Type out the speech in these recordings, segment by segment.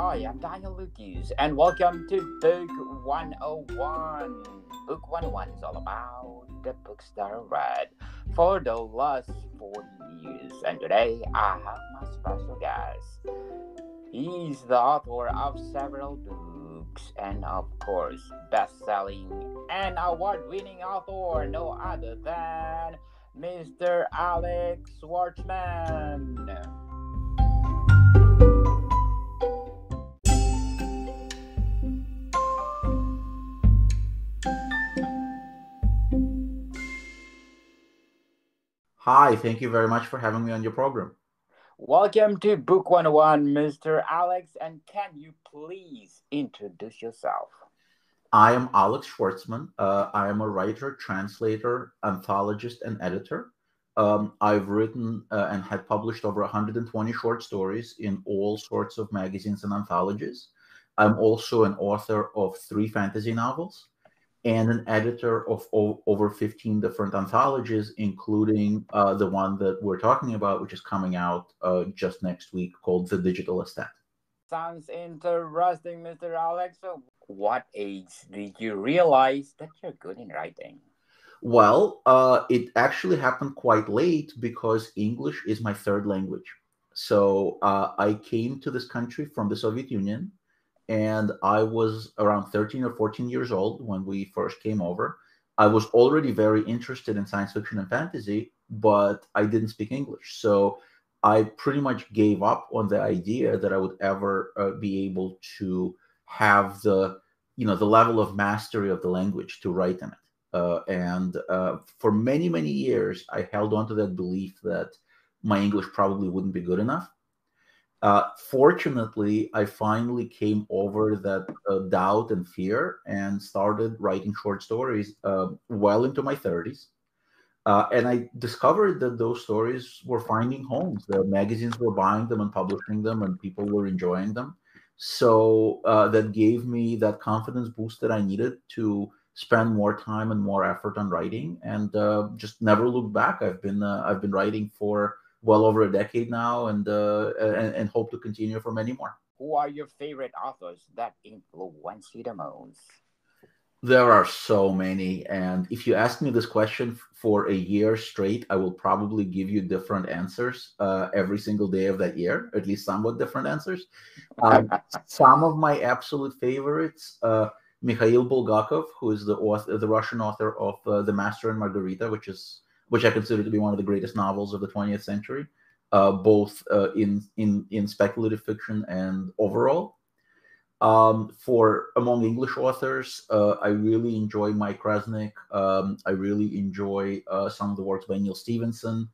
I am Daniel Lucas, and welcome to Book 101. Book 101 is all about the books that I read for the last 40 years, and today I have my special guest. He's the author of several books, and of course, best selling and award winning author, no other than Mr. Alex Shvartsman. Hi, thank you very much for having me on your program. Welcome to Book 101, Mr. Alex, and can you please introduce yourself? I am Alex Shvartsman. I am a writer, translator, anthologist, and editor. I've written and had published over 120 short stories in all sorts of magazines and anthologies. I'm also an author of three fantasy novels and an editor of over 15 different anthologies, including the one that we're talking about, which is coming out just next week, called The Digital Aesthete. Sounds interesting, Mr. Alex. So, what age did you realize that you're good in writing? Well, it actually happened quite late because English is my third language. So I came to this country from the Soviet Union, and I was around 13 or 14 years old when we first came over. I was already very interested in science fiction and fantasy, but I didn't speak English. So I pretty much gave up on the idea that I would ever be able to have the level of mastery of the language to write in it. And for many, many years, I held on to that belief that my English probably wouldn't be good enough. Fortunately, I finally came over that doubt and fear and started writing short stories well into my 30s. And I discovered that those stories were finding homes. The magazines were buying them and publishing them, and people were enjoying them. So that gave me that confidence boost that I needed to spend more time and more effort on writing, and just never looked back. I've been writing for well over a decade now, and hope to continue for many more. Who are your favorite authors that influence you the most? There are so many, and if you ask me this question for a year straight, I will probably give you different answers every single day of that year, at least somewhat different answers. Some of my absolute favorites, Mikhail Bulgakov, who is the author, the Russian author of The Master and Margarita, which I consider to be one of the greatest novels of the 20th century, both in speculative fiction and overall. For among English authors, I really enjoy Mike Resnick. I really enjoy some of the works by Neil Stevenson.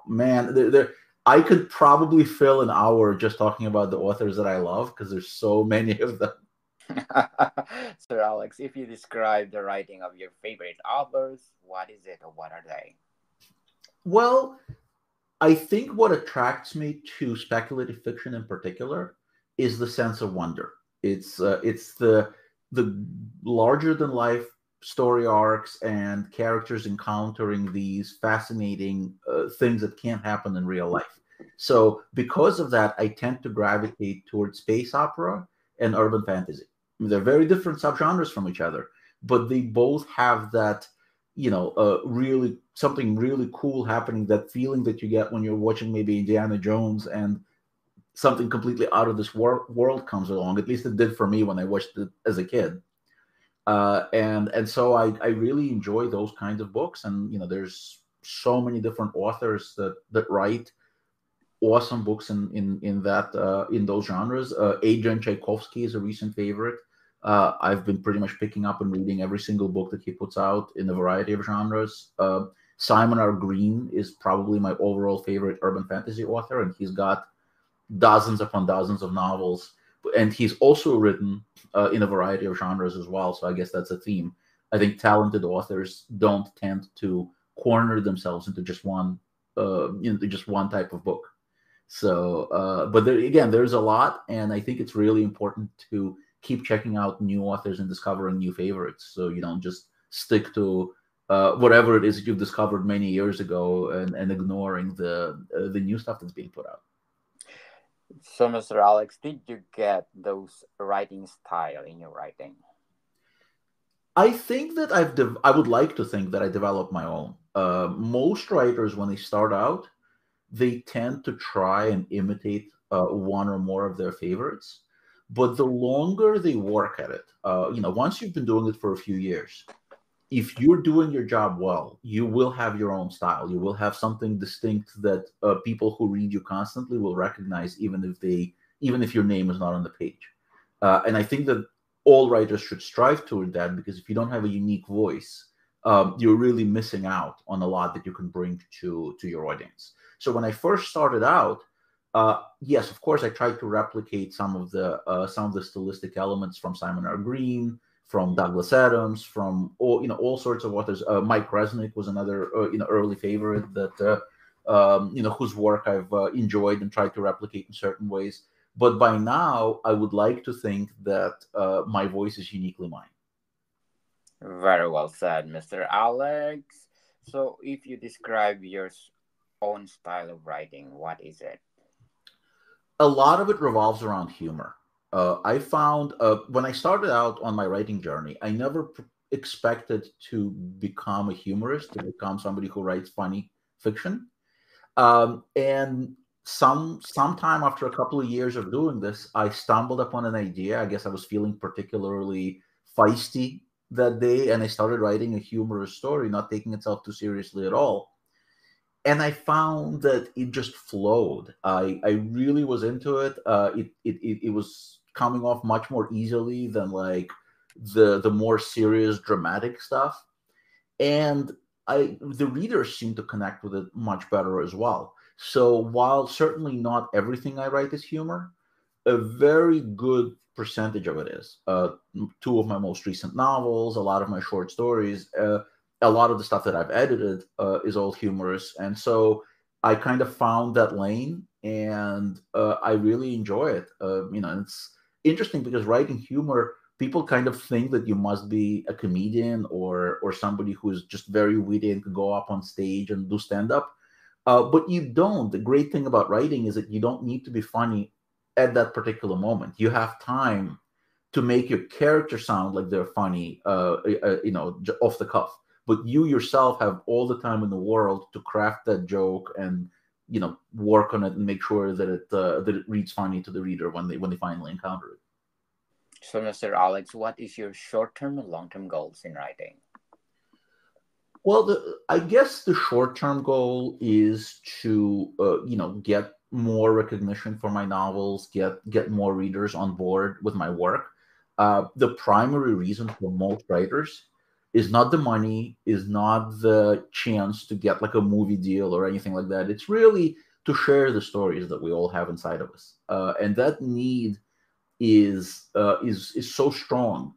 Man, I could probably fill an hour just talking about the authors that I love because there's so many of them. Sir Alex, if you describe the writing of your favorite authors, what is it or what are they? Well, I think what attracts me to speculative fiction in particular is the sense of wonder. It's the larger than life story arcs and characters encountering these fascinating things that can't happen in real life. So because of that, I tend to gravitate towards space opera and urban fantasy. They're very different subgenres from each other, but they both have that, really something really cool happening. That feeling that you get when you're watching maybe Indiana Jones and something completely out of this world comes along. At least it did for me when I watched it as a kid. And so I really enjoy those kinds of books. And there's so many different authors that write awesome books in those genres. Adrian Tchaikovsky is a recent favorite. I've been pretty much picking up and reading every single book that he puts out in a variety of genres. Simon R. Green is probably my overall favorite urban fantasy author, and he's got dozens upon dozens of novels. And he's also written in a variety of genres as well. So I guess that's a theme. I think talented authors don't tend to corner themselves into just one type of book. So, but there, again, there's a lot, and I think it's really important to keep checking out new authors and discovering new favorites. So you don't just stick to whatever it is that you've discovered many years ago and ignoring the new stuff that's being put out. So, Mr. Alex, did you get those writing style in your writing? I think that I would like to think that I developed my own. Most writers, when they start out, they tend to try and imitate one or more of their favorites. But the longer they work at it, once you've been doing it for a few years, if you're doing your job well, you will have your own style. You will have something distinct that people who read you constantly will recognize, even if your name is not on the page. And I think that all writers should strive toward that, because if you don't have a unique voice, you're really missing out on a lot that you can bring to your audience. So when I first started out, yes, of course, I tried to replicate some of the stylistic elements from Simon R. Green, from Douglas Adams, from all sorts of authors. Mike Resnick was another early favorite that whose work I've enjoyed and tried to replicate in certain ways. But by now, I would like to think that my voice is uniquely mine. Very well said, Mr. Alex. So, if you describe your own style of writing, what is it? A lot of it revolves around humor. I found when I started out on my writing journey, I never expected to become a humorist, to become somebody who writes funny fiction. And sometime after a couple of years of doing this, I stumbled upon an idea. I guess I was feeling particularly feisty that day, and I started writing a humorous story, not taking itself too seriously at all. And I found that it just flowed. I really was into it. It was coming off much more easily than like the more serious dramatic stuff, and I the readers seem to connect with it much better as well. So while certainly not everything I write is humor, a very good percentage of it is. Two of my most recent novels, a lot of my short stories, a lot of the stuff that I've edited is all humorous, and so I kind of found that lane, and I really enjoy it. And it's interesting because writing humor, people kind of think that you must be a comedian or somebody who is just very witty and can go up on stage and do stand up. But you don't. The great thing about writing is that you don't need to be funny at that particular moment. You have time to make your character sound like they're funny, off the cuff. But you yourself have all the time in the world to craft that joke and work on it and make sure that it reads funny to the reader when they finally encounter it. So, Mr. Alex, what is your short term and long term goals in writing? Well, I guess the short-term goal is to, get more recognition for my novels, get more readers on board with my work. The primary reason for most writers is not the money, is not the chance to get like a movie deal or anything like that. It's really to share the stories that we all have inside of us, and that need is so strong,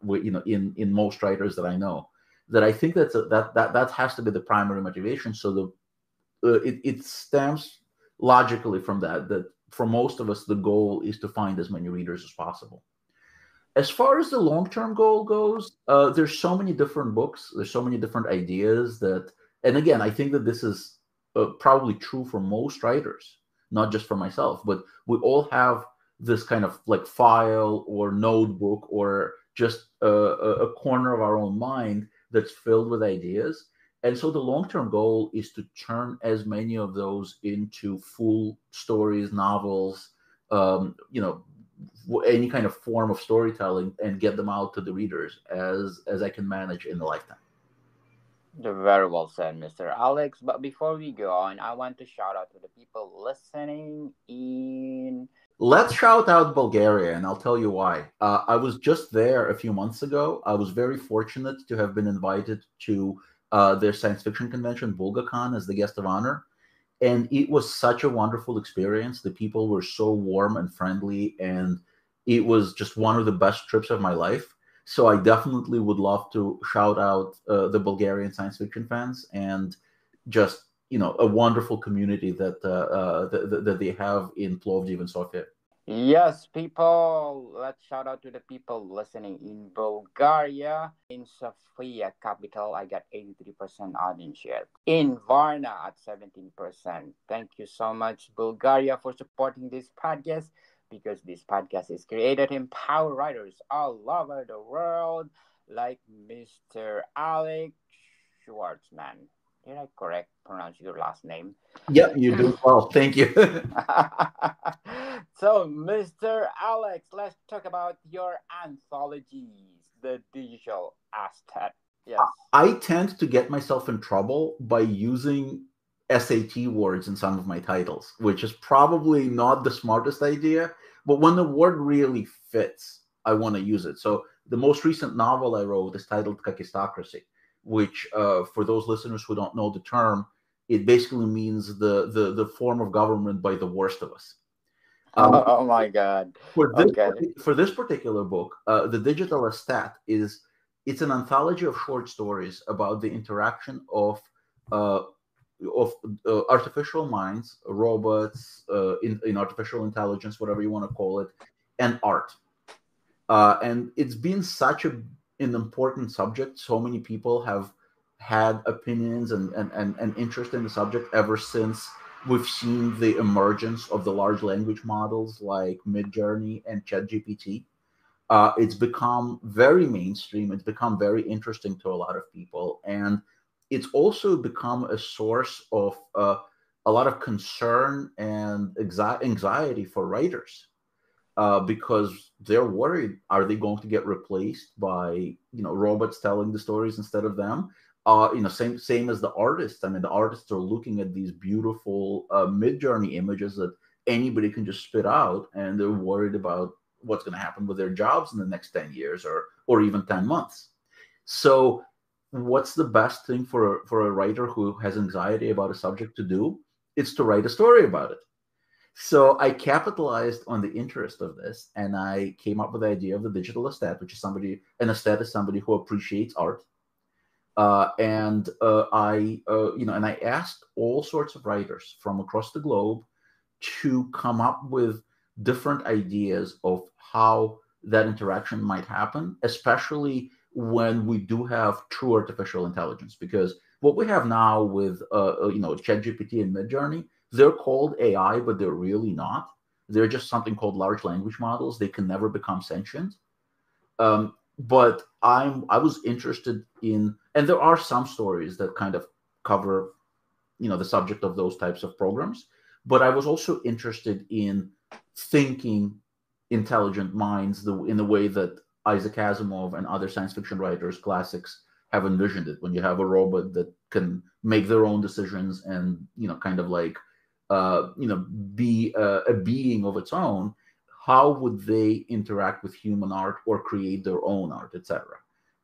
in most writers that I know, that I think that has to be the primary motivation. So it stems logically from that for most of us the goal is to find as many readers as possible. As far as the long-term goal goes, there's so many different books, there's so many different ideas that, and again, I think that this is probably true for most writers, not just for myself, but we all have this kind of like file or notebook or just a corner of our own mind that's filled with ideas. And so the long-term goal is to turn as many of those into full stories, novels, any kind of form of storytelling, and get them out to the readers as I can manage in the lifetime. Very well said, Mr. Alex. But before we go on, I want to shout out to the people listening in. Let's shout out Bulgaria, and I'll tell you why. I was just there a few months ago. I was very fortunate to have been invited to their science fiction convention, BulgaCon, as the guest of honor. And it was such a wonderful experience. The people were so warm and friendly, and it was just one of the best trips of my life. So I definitely would love to shout out the Bulgarian science fiction fans, and just a wonderful community that they have in Plovdiv and Sofia. Yes, people. Let's shout out to the people listening in Bulgaria. In Sofia, capital, I got 83% audience share. In Varna at 17%. Thank you so much, Bulgaria, for supporting this podcast because this podcast is created to empower writers all over the world, like Mr. Alex Shvartsman. Did I correct pronounce your last name? Yeah, you're doing well. Thank you. So, Mr. Alex, let's talk about your anthologies, the digital Aesthete. Yes. I tend to get myself in trouble by using SAT words in some of my titles, which is probably not the smartest idea. But when the word really fits, I want to use it. So the most recent novel I wrote is titled Kakistocracy, which, for those listeners who don't know the term, it basically means the form of government by the worst of us. Um, Oh my God. for this Okay. for this particular book, the Digital Aesthete is it's an anthology of short stories about the interaction uh, of artificial minds, robots, in artificial intelligence, whatever you want to call it, and art. And it's been such an important subject. So many people have had opinions and interest in the subject ever since we've seen the emergence of the large language models like Midjourney and ChatGPT. It's become very mainstream. It's become very interesting to a lot of people, and it's also become a source of a lot of concern and anxiety for writers, because they're worried: are they going to get replaced by robots telling the stories instead of them? Same as the artists. I mean, the artists are looking at these beautiful Midjourney images that anybody can just spit out, and they're worried about what's going to happen with their jobs in the next 10 years or even 10 months. So what's the best thing for a writer who has anxiety about a subject to do? It's to write a story about it. So I capitalized on the interest of this, and I came up with the idea of the digital aesthete, which is an aesthete is somebody who appreciates art. And I asked all sorts of writers from across the globe to come up with different ideas of how that interaction might happen, especially when we do have true artificial intelligence. Because what we have now with ChatGPT and Midjourney, they're called AI, but they're really not. They're just something called large language models. They can never become sentient. But I was interested in, and there are some stories that kind of cover the subject of those types of programs. But I was also interested in thinking intelligent minds in the way that Isaac Asimov and other science fiction writers, classics, have envisioned it. When you have a robot that can make their own decisions and kind of like be a being of its own, how would they interact with human art or create their own art, etc.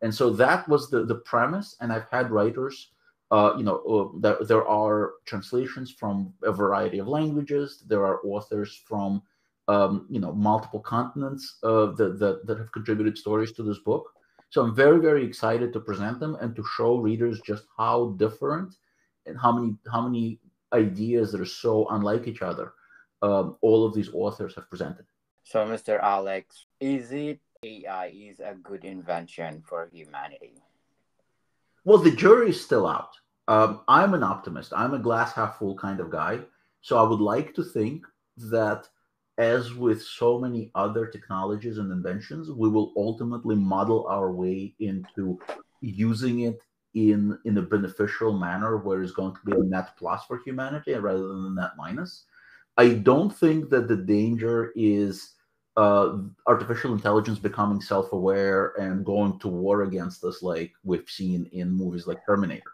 And so that was the premise. And I've had writers, there are translations from a variety of languages. There are authors from multiple continents that have contributed stories to this book. So I'm very, very excited to present them and to show readers just how different and how many ideas that are so unlike each other all of these authors have presented. So, Mr. Alex, is it AI is a good invention for humanity? Well, the jury is still out. I'm an optimist. I'm a glass half full kind of guy. So I would like to think that, as with so many other technologies and inventions, we will ultimately model our way into using it in a beneficial manner where it's going to be a net plus for humanity rather than a net minus. I don't think that the danger is artificial intelligence becoming self-aware and going to war against us like we've seen in movies like Terminator.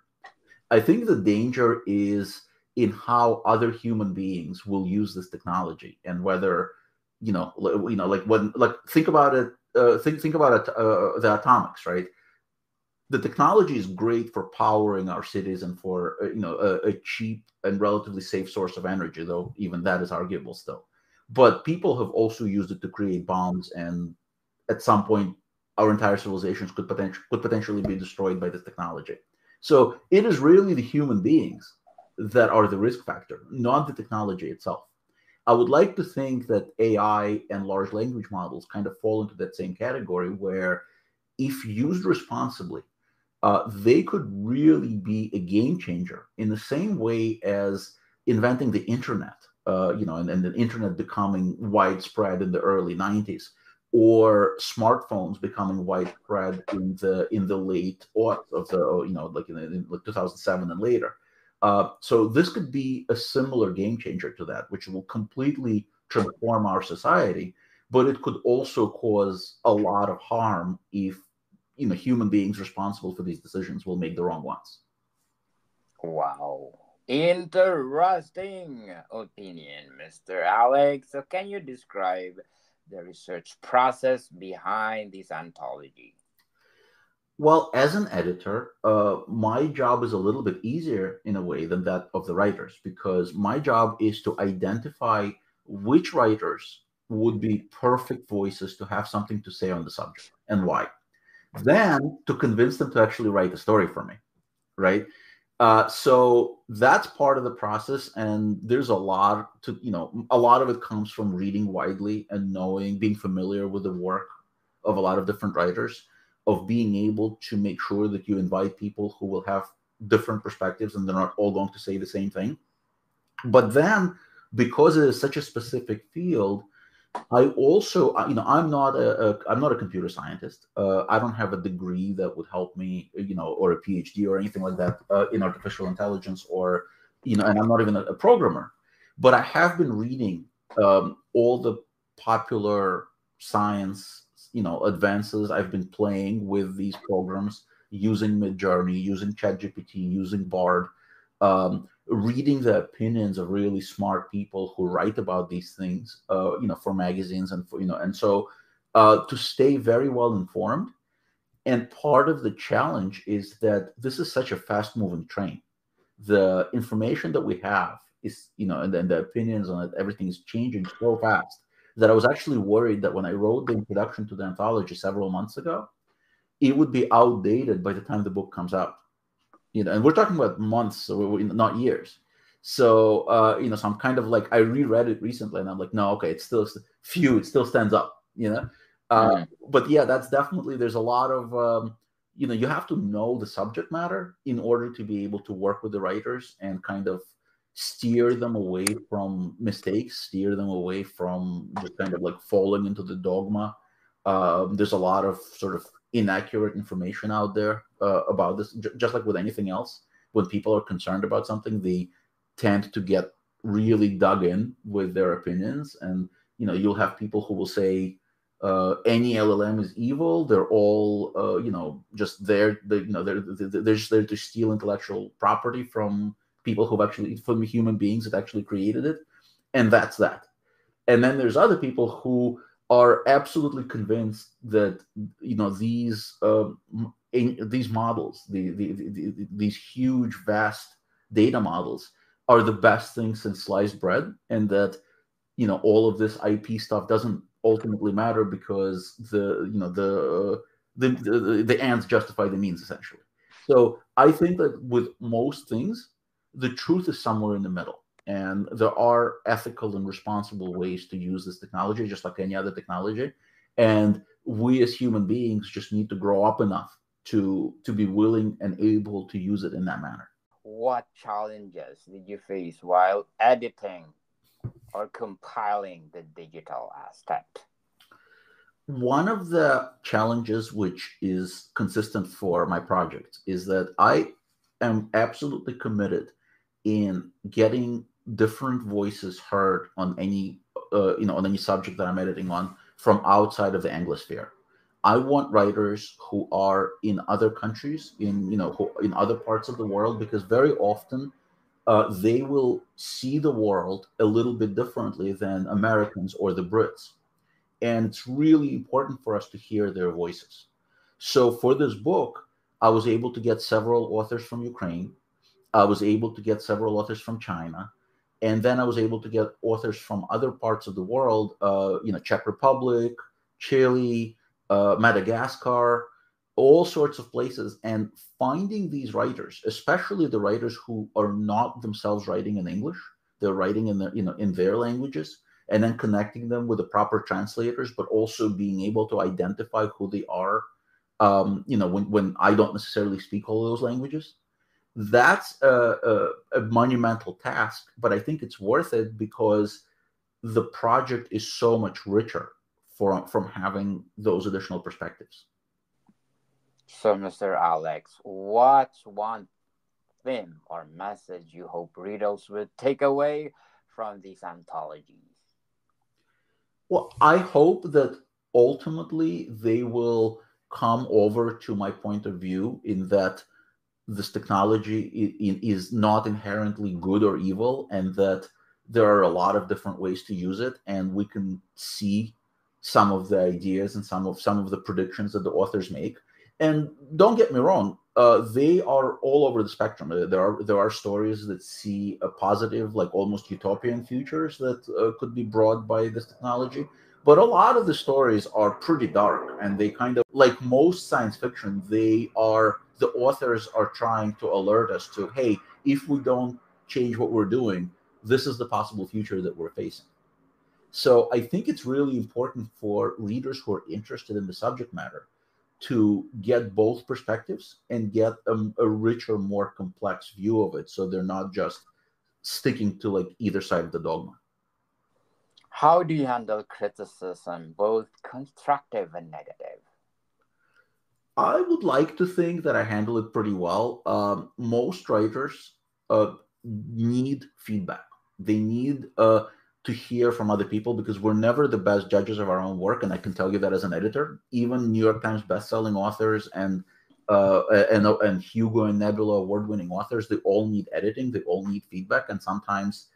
I think the danger is in how other human beings will use this technology, and whether like when, like, think about it. Think about it. The atomics, right? The technology is great for powering our cities and for a cheap and relatively safe source of energy, though even that is arguable still. But people have also used it to create bombs, and at some point, our entire civilizations could potentially be destroyed by this technology. So it is really the human beings that are the risk factor, not the technology itself. I would like to think that AI and large language models kind of fall into that same category where, if used responsibly, they could really be a game changer in the same way as inventing the internet, and the internet becoming widespread in the early 90s, or smartphones becoming widespread in the late aughts of the, like in like 2007 and later. So this could be a similar game changer to that, which will completely transform our society, but it could also cause a lot of harm if human beings responsible for these decisions will make the wrong ones. Wow. Interesting opinion, Mr. Alex. So, can you describe the research process behind this anthology? Well, as an editor, my job is a little bit easier in a way than that of the writers, because my job is to identify which writers would be perfect voices to have something to say on the subject and why. Then to convince them to actually write the story for me, right? So that's part of the process, and there's a lot to, a lot of it comes from reading widely and knowing, being familiar with the work of a lot of different writers, of being able to make sure that you invite people who will have different perspectives and they're not all going to say the same thing. But then, because it is such a specific field, I also, I'm not a computer scientist. I don't have a degree that would help me, or a PhD or anything like that in artificial intelligence, or, and I'm not even a programmer. But I have been reading all the popular science, advances. I've been playing with these programs using Midjourney, using ChatGPT, using Bard. Reading the opinions of really smart people who write about these things, for magazines and for, and so to stay very well informed. And part of the challenge is that this is such a fast moving train. The information that we have is, and then the opinions on it, everything is changing so fast that I was actually worried that when I wrote the introduction to the anthology several months ago, it would be outdated by the time the book comes out. And we're talking about months, so not years. So so I'm kind of like, I reread it recently, and I'm like, no, okay, it still stands up. uh, Mhm. but yeah, that's definitely, there's a lot of you have to know the subject matter in order to be able to work with the writers and kind of steer them away from mistakes, steer them away from just kind of like falling into the dogma. There's a lot of sort of inaccurate information out there about this. Just like with anything else, when people are concerned about something, they tend to get really dug in with their opinions. And you'll have people who will say any LLM is evil. They're all just there. They're just there to steal intellectual property from people from human beings that actually created it, and that's that. And then there's other people who are absolutely convinced that these models, these huge, vast data models, are the best thing since sliced bread, and that all of this IP stuff doesn't ultimately matter because the ends justify the means, essentially. So I think that with most things, the truth is somewhere in the middle, and there are ethical and responsible ways to use this technology, just like any other technology. And we as human beings just need to grow up enough to be willing and able to use it in that manner. What challenges did you face while editing or compiling the digital aspect? One of the challenges, which is consistent for my project, is that I am absolutely committed in getting different voices heard on any subject that I'm editing on from outside of the Anglosphere. I want writers who are in other countries, in other parts of the world, because very often they will see the world a little bit differently than Americans or the Brits, and it's really important for us to hear their voices. So for this book, I was able to get several authors from Ukraine. I was able to get several authors from China, and then I was able to get authors from other parts of the world, Czech Republic, Chile, Madagascar, all sorts of places. And finding these writers, especially the writers who are not themselves writing in English, they're writing in in their languages, and then connecting them with the proper translators, but also being able to identify who they are. When I don't necessarily speak all those languages, that's a monumental task, but I think it's worth it because the project is so much richer from having those additional perspectives. So, Mr. Alex, what's one theme or message you hope readers will take away from these anthologies? Well, I hope that ultimately they will come over to my point of view in that this technology is not inherently good or evil, and that there are a lot of different ways to use it, and we can see some of the ideas and some of the predictions that the authors make. And don't get me wrong, they are all over the spectrum. There are stories that see a positive, like almost utopian futures that could be brought by this technology. But a lot of the stories are pretty dark, and they kind of, like most science fiction, the authors are trying to alert us to, hey, if we don't change what we're doing, this is the possible future that we're facing. So I think it's really important for readers who are interested in the subject matter to get both perspectives and get a richer, more complex view of it, so they're not just sticking to like either side of the dogma. How do you handle criticism, both constructive and negative? I would like to think that I handle it pretty well. Most writers need feedback. They need to hear from other people, because we're never the best judges of our own work, and I can tell you that as an editor. Even New York Times best-selling authors and Hugo and Nebula award-winning authors, they all need editing. They all need feedback, and sometimes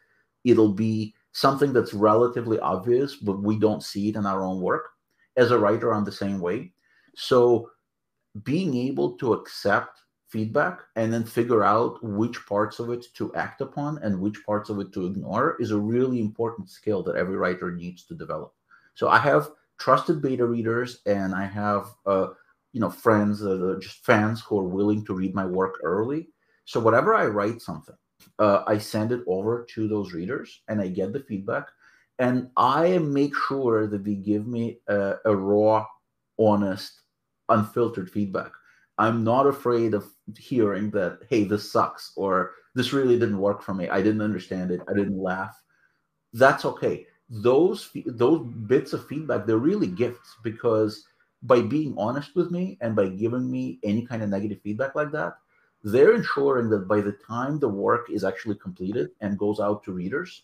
it'll be something that's relatively obvious, but we don't see it in our own work. As a writer, I'm the same way. So being able to accept feedback and then figure out which parts of it to act upon and which parts of it to ignore is a really important skill that every writer needs to develop. So I have trusted beta readers, and I have friends that are just fans who are willing to read my work early. So whatever I write something, I send it over to those readers and I get the feedback, and I make sure that they give me a raw, honest, unfiltered feedback. I'm not afraid of hearing that, hey, this sucks, or this really didn't work for me. I didn't understand it. I didn't laugh. That's okay. Those bits of feedback, they're really gifts, because by being honest with me and by giving me any kind of negative feedback like that, they're ensuring that by the time the work is actually completed and goes out to readers,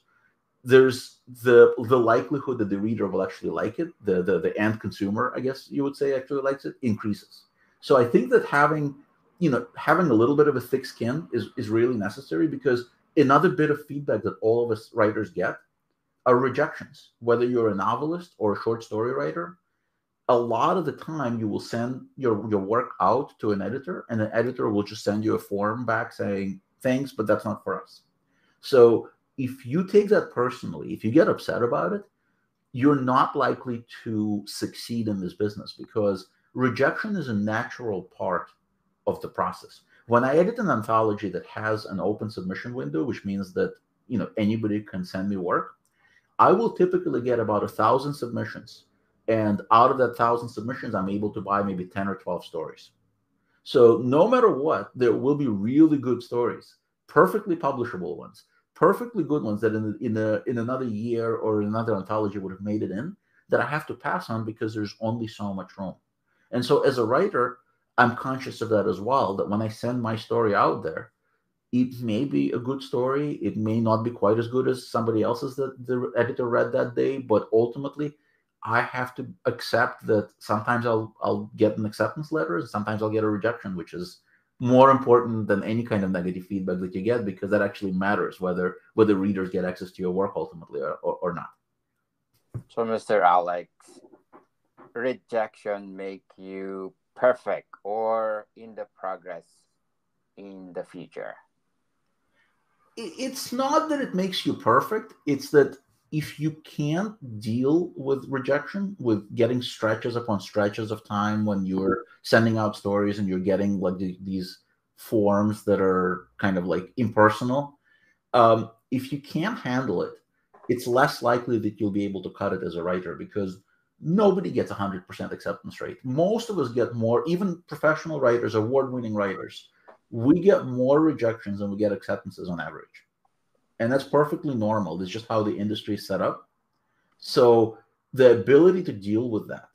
there's the likelihood that the reader will actually like it, the end consumer, I guess you would say, actually likes it, increases. So I think that having a little bit of a thick skin is really necessary, because another bit of feedback that all of us writers get are rejections. Whether you're a novelist or a short story writer, a lot of the time you will send your work out to an editor, and an editor will just send you a form back saying, thanks, but that's not for us. So if you take that personally, if you get upset about it, you're not likely to succeed in this business, because rejection is a natural part of the process. When I edit an anthology that has an open submission window, which means that anybody can send me work, I will typically get about 1,000 submissions, and out of that 1,000 submissions, I'm able to buy maybe 10 or 12 stories. So no matter what, there will be really good stories, perfectly publishable ones, perfectly good ones that in another year or another anthology would have made it in, that I have to pass on because there's only so much room. And so as a writer, I'm conscious of that as well, that when I send my story out there, it may be a good story. It may not be quite as good as somebody else's that the editor read that day, but ultimately I have to accept that sometimes I'll get an acceptance letter, and sometimes I'll get a rejection, which is more important than any kind of negative feedback that you get, because that actually matters whether readers get access to your work ultimately or not. So, Mr. Alex, rejection make you perfect or in the progress in the future? It's not that it makes you perfect. It's that if you can't deal with rejection, with getting stretches upon stretches of time when you're sending out stories and you're getting like these forms that are kind of like impersonal, if you can't handle it, it's less likely that you'll be able to cut it as a writer because nobody gets 100% acceptance rate. Most of us get more, even professional writers, award-winning writers, we get more rejections than we get acceptances on average. And that's perfectly normal. It's just how the industry is set up. So the ability to deal with that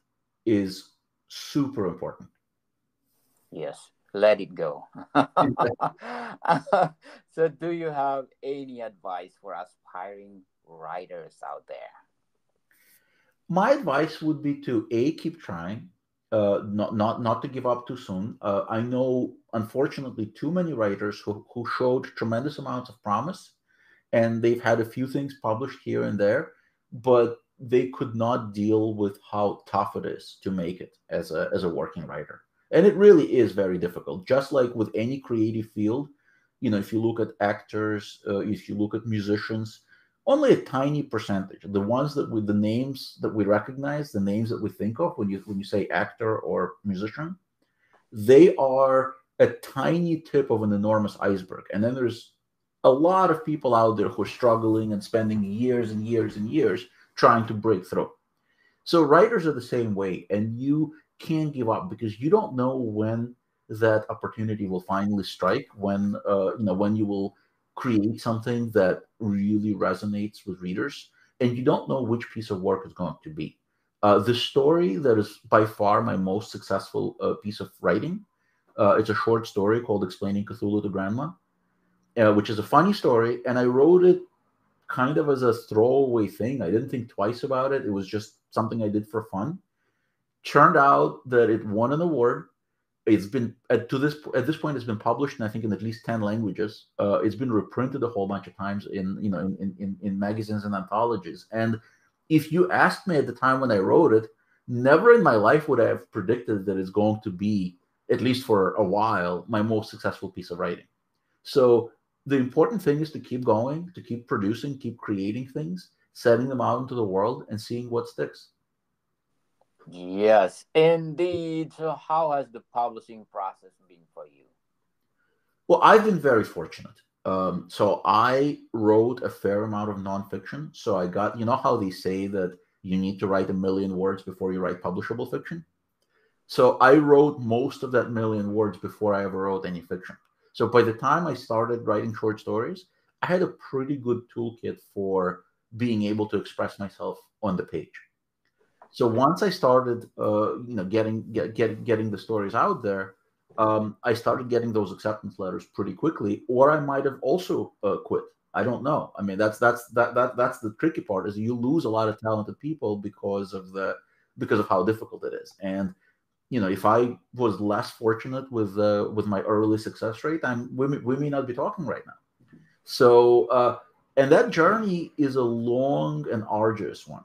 is super important. Yes, let it go. So, do you have any advice for aspiring writers out there? My advice would be to a keep trying, not to give up too soon. I know, unfortunately, too many writers who showed tremendous amounts of promise, and they've had a few things published here and there, but they could not deal with how tough it is to make it as a working writer. And it really is very difficult. Just like with any creative field, if you look at actors, if you look at musicians, only a tiny percentage, the ones that with the names that we recognize, the names that we think of when you say actor or musician, they are a tiny tip of an enormous iceberg. And then there's a lot of people out there who are struggling and spending years and years and years trying to break through. So writers are the same way, and you can't give up because you don't know when that opportunity will finally strike, when you will create something that really resonates with readers, and you don't know which piece of work is going to be. The story that is by far my most successful piece of writing, it's a short story called "Explaining Cthulhu to Grandma," which is a funny story, and I wrote it kind of as a throwaway thing. I didn't think twice about it. It was just something I did for fun. Turned out that it won an award. It's been at this point, it's been published in, I think, in at least 10 languages. It's been reprinted a whole bunch of times in magazines and anthologies. And if you asked me at the time when I wrote it, never in my life would I have predicted that it's going to be, at least for a while, my most successful piece of writing. So the important thing is to keep going, to keep producing, keep creating things, setting them out into the world, and seeing what sticks. Yes, indeed. So, how has the publishing process been for you? Well, I've been very fortunate. So I wrote a fair amount of nonfiction. So I got, how they say that you need to write 1 million words before you write publishable fiction. So I wrote most of that 1 million words before I ever wrote any fiction. So by the time I started writing short stories, I had a pretty good toolkit for being able to express myself on the page. So once I started, getting the stories out there, I started getting those acceptance letters pretty quickly, or I might have also quit. I don't know. I mean, that's the tricky part is you lose a lot of talented people because of how difficult it is. And if I was less fortunate with my early success rate, we may not be talking right now. So, and that journey is a long and arduous one.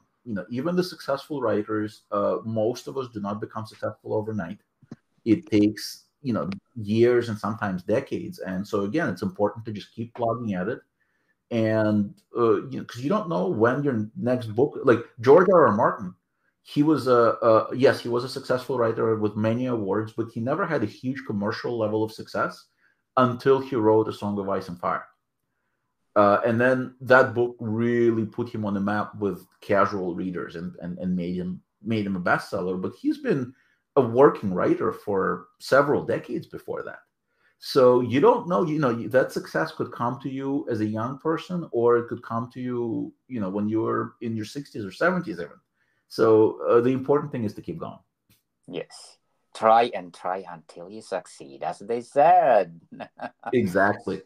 Even the successful writers, most of us do not become successful overnight. It takes years and sometimes decades. And so again, it's important to just keep plugging at it, and because you don't know when your next book, like George R. R. Martin, he was yes, he was a successful writer with many awards, but he never had a huge commercial level of success until he wrote A Song of Ice and Fire. And then that book really put him on the map with casual readers and made him a bestseller. But he's been a working writer for several decades before that. So you don't know, that success could come to you as a young person, or it could come to you, when you're in your 60s or 70s even. So the important thing is to keep going. Yes. Try and try until you succeed, as they said. Exactly.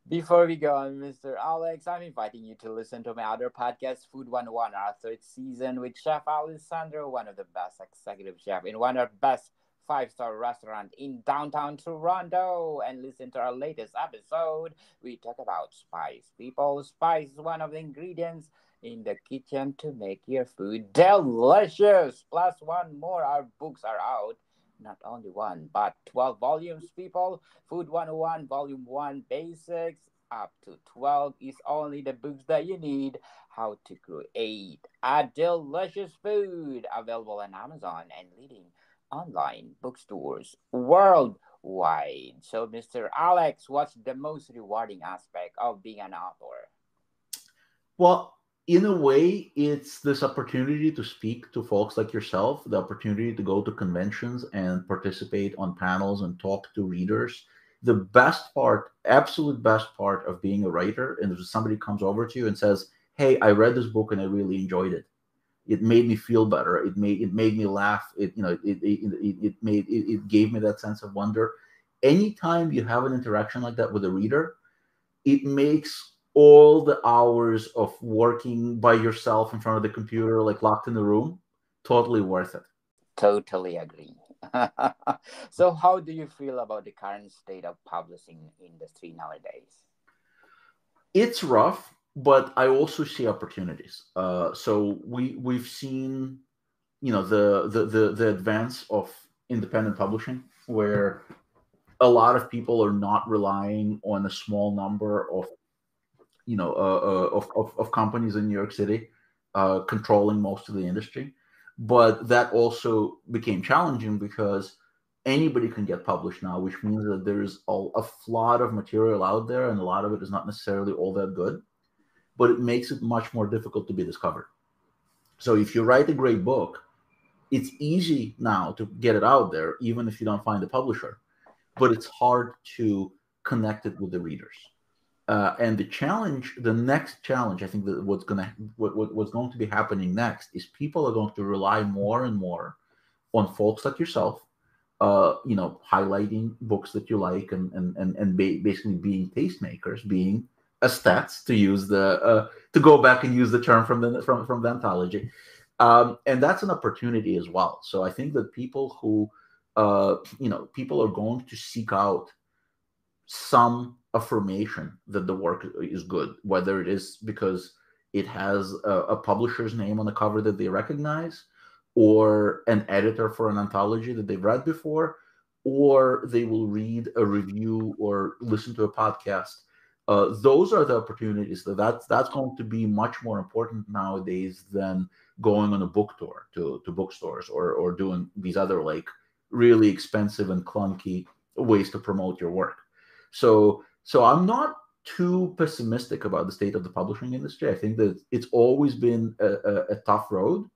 Before we go on, Mr. Alex, I'm inviting you to listen to my other podcast, Food 101, our third season with Chef Alessandro, one of the best executive chefs in one of the best five-star restaurant in downtown Toronto. And listen to our latest episode. We talk about spice. People, spice is one of the ingredients in the kitchen to make your food delicious. Plus one more, our books are out. Not only one, but 12 volumes, people. Food 101, Volume 1 Basics, up to 12 is only the books that you need. How to create a delicious food. Available on Amazon and leading online bookstores worldwide. So, Mr. Alex, what's the most rewarding aspect of being an author? Well, in a way, it's this opportunity to speak to folks like yourself, the opportunity to go to conventions and participate on panels and talk to readers. The best part, absolute best part of being a writer, and if somebody comes over to you and says, "Hey, I read this book and I really enjoyed it. It made me feel better. It made me laugh. It gave me that sense of wonder." Anytime you have an interaction like that with a reader, it makes all the hours of working by yourself in front of the computer, like locked in the room, totally worth it. Totally agree. So, how do you feel about the current state of publishing industry nowadays? It's rough, but I also see opportunities. So we've seen, the advance of independent publishing, where a lot of people are not relying on a small number of of companies in New York City controlling most of the industry. But that also became challenging because anybody can get published now, which means that there's a flood of material out there, and a lot of it is not necessarily all that good. But it makes it much more difficult to be discovered. So if you write a great book, it's easy now to get it out there, even if you don't find a publisher. But it's hard to connect it with the readers. And the next challenge, I think that what's going to be happening next is people are going to rely more and more on folks like yourself, highlighting books that you like, and basically being tastemakers, being aesthetes, to go back and use the term from the anthology, and that's an opportunity as well. So I think that people are going to seek out some affirmation that the work is good, whether it is because it has a publisher's name on the cover that they recognize, or an editor for an anthology that they've read before, or they will read a review or listen to a podcast. Those are the opportunities that's going to be much more important nowadays than going on a book tour to bookstores, or doing these other, like, really expensive and clunky ways to promote your work. So I'm not too pessimistic about the state of the publishing industry. I think that it's always been a tough road,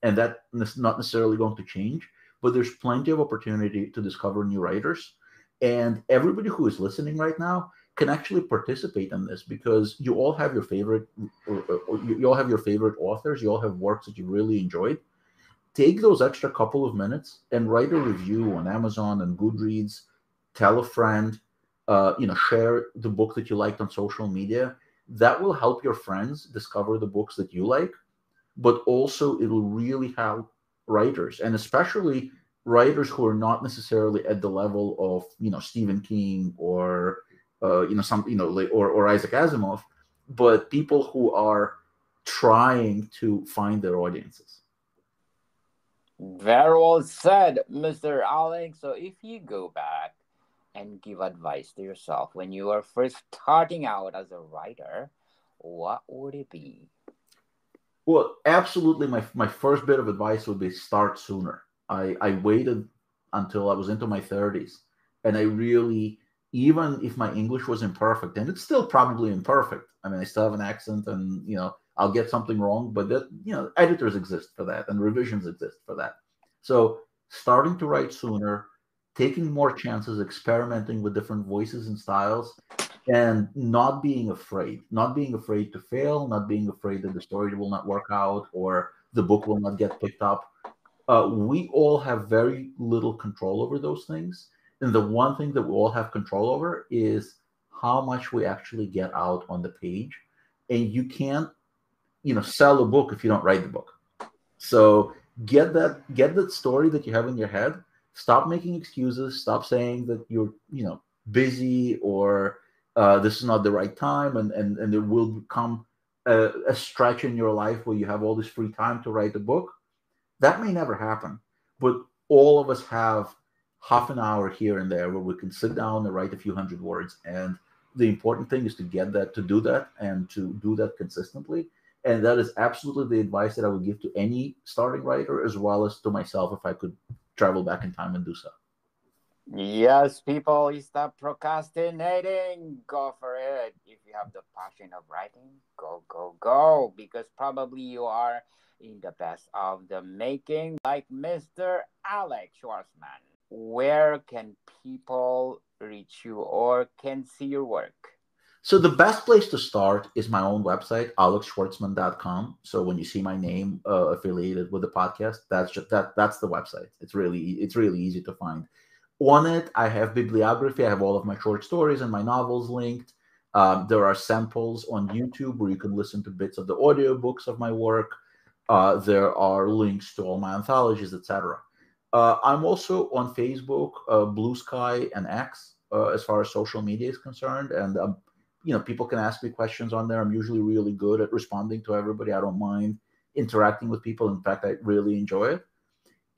and that's not necessarily going to change. But there's plenty of opportunity to discover new writers, and everybody who is listening right now can actually participate in this, because you all have your favorite, or you all have your favorite authors. You all have works that you really enjoyed. Take those extra couple of minutes and write a review on Amazon and Goodreads. Tell a friend. Share the book that you liked on social media. That will help your friends discover the books that you like, but also it'll really help writers, and especially writers who are not necessarily at the level of Stephen King, or or Isaac Asimov, but people who are trying to find their audiences. Very well said, Mr. Alex. So, if you go back and give advice to yourself when you were first starting out as a writer, what would it be? Well, absolutely. My first bit of advice would be start sooner. I waited until I was into my 30s. And I really, even if my English was imperfect, and it's still probably imperfect. I mean, I still have an accent, and, I'll get something wrong, but editors exist for that, and revisions exist for that. So starting to write sooner, taking more chances, experimenting with different voices and styles, and not being afraid to fail, not being afraid that the story will not work out, or the book will not get picked up. We all have very little control over those things, and the one thing that we all have control over is how much we actually get out on the page. And you can't, sell a book if you don't write the book. So get that story that you have in your head. Stop making excuses. Stop saying that you're busy, or this is not the right time, and there will come a stretch in your life where you have all this free time to write a book. That may never happen, but all of us have half an hour here and there where we can sit down and write a few hundred words. And the important thing is to do that, and to do that consistently. And that is absolutely the advice that I would give to any starting writer, as well as to myself if I could travel back in time and do so. Yes, people, stop procrastinating. Go for it. If you have the passion of writing, go, go, go. Because probably you are in the best of the making, like Mr. Alex Schwarzman. Where can people reach you or can see your work? So the best place to start is my own website, alexschwartzman.com. So when you see my name affiliated with the podcast, that's the website. It's really easy to find. On it, I have bibliography. I have all of my short stories and my novels linked. There are samples on YouTube where you can listen to bits of the audiobooks of my work. There are links to all my anthologies, etc. I'm also on Facebook, Blue Sky, and X as far as social media is concerned, and people can ask me questions on there. I'm usually really good at responding to everybody. I don't mind interacting with people. In fact, I really enjoy it.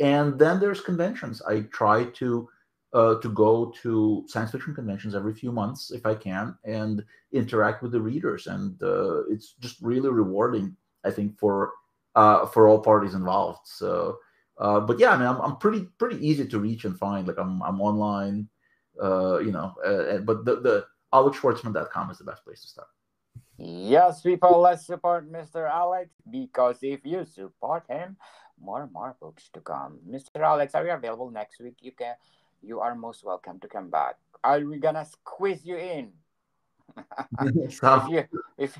And then there's conventions. I try to go to science fiction conventions every few months if I can, and interact with the readers. And it's just really rewarding, I think, for all parties involved. So, but yeah, I mean, I'm pretty easy to reach and find. Like I'm online, but the alexschwartzman.com is the best place to start. Yes, people, let's support Mr. Alex because if you support him, more books to come. Mr. Alex, are you available next week? You are most welcome to come back. Are we gonna squeeze you in if So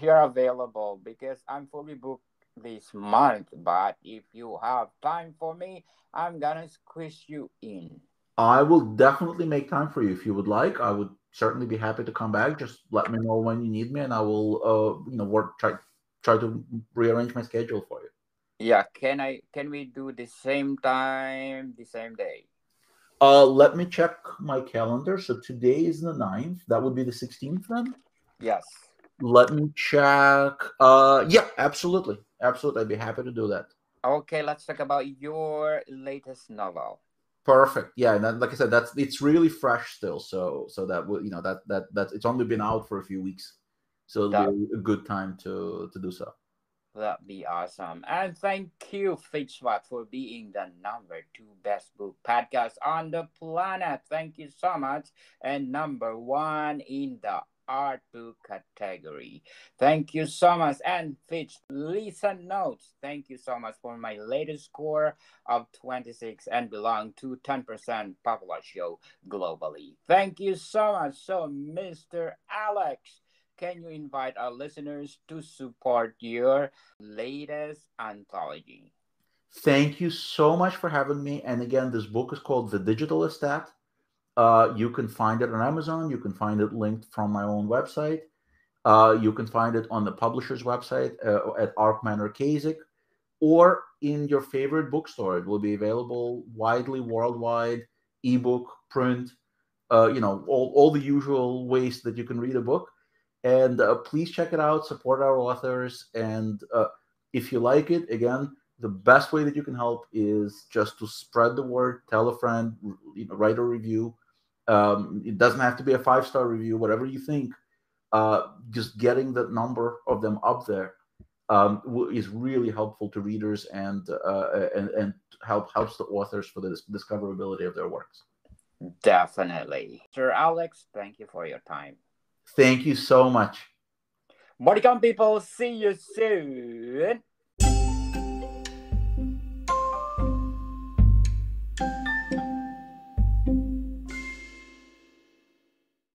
you're available? Because I'm fully booked this month. But if you have time for me, I'm gonna squeeze you in. I will definitely make time for you if you would like. I would certainly be happy to come back. Just let me know when you need me, and I will, work try to rearrange my schedule for you. Yeah, can we do the same time, the same day? Let me check my calendar. So today is the 9th. That would be the 16th then. Yes. Let me check. Yeah, absolutely, absolutely. I'd be happy to do that. Okay, let's talk about your latest novel. Perfect. Yeah, and like I said, it's really fresh still. So that would that it's only been out for a few weeks, so it'll be That a good time to do so. that'd be awesome. And thank you, Fitchwat, for being the number two best book podcast on the planet. Thank you so much. And number one in the art book category. Thank you so much. And Fitch, listen notes. Thank you so much for my latest score of 26 and belong to 10% popular show globally. Thank you so much. So, Mr. Alex, can you invite our listeners to support your latest anthology? Thank you so much for having me. And again, this book is called The Digital Aesthete. You can find it on Amazon. You can find it linked from my own website. You can find it on the publisher's website at Arc Manor Kasich, or in your favorite bookstore. It will be available widely worldwide, ebook, print, all the usual ways that you can read a book. And please check it out, support our authors. And if you like it, again, the best way that you can help is just to spread the word, tell a friend, write a review. It doesn't have to be a 5-star review, whatever you think. Just getting the number of them up there is really helpful to readers, and helps the authors for the discoverability of their works. Definitely. Sir Alex, thank you for your time. Thank you so much. Moricon people, see you soon.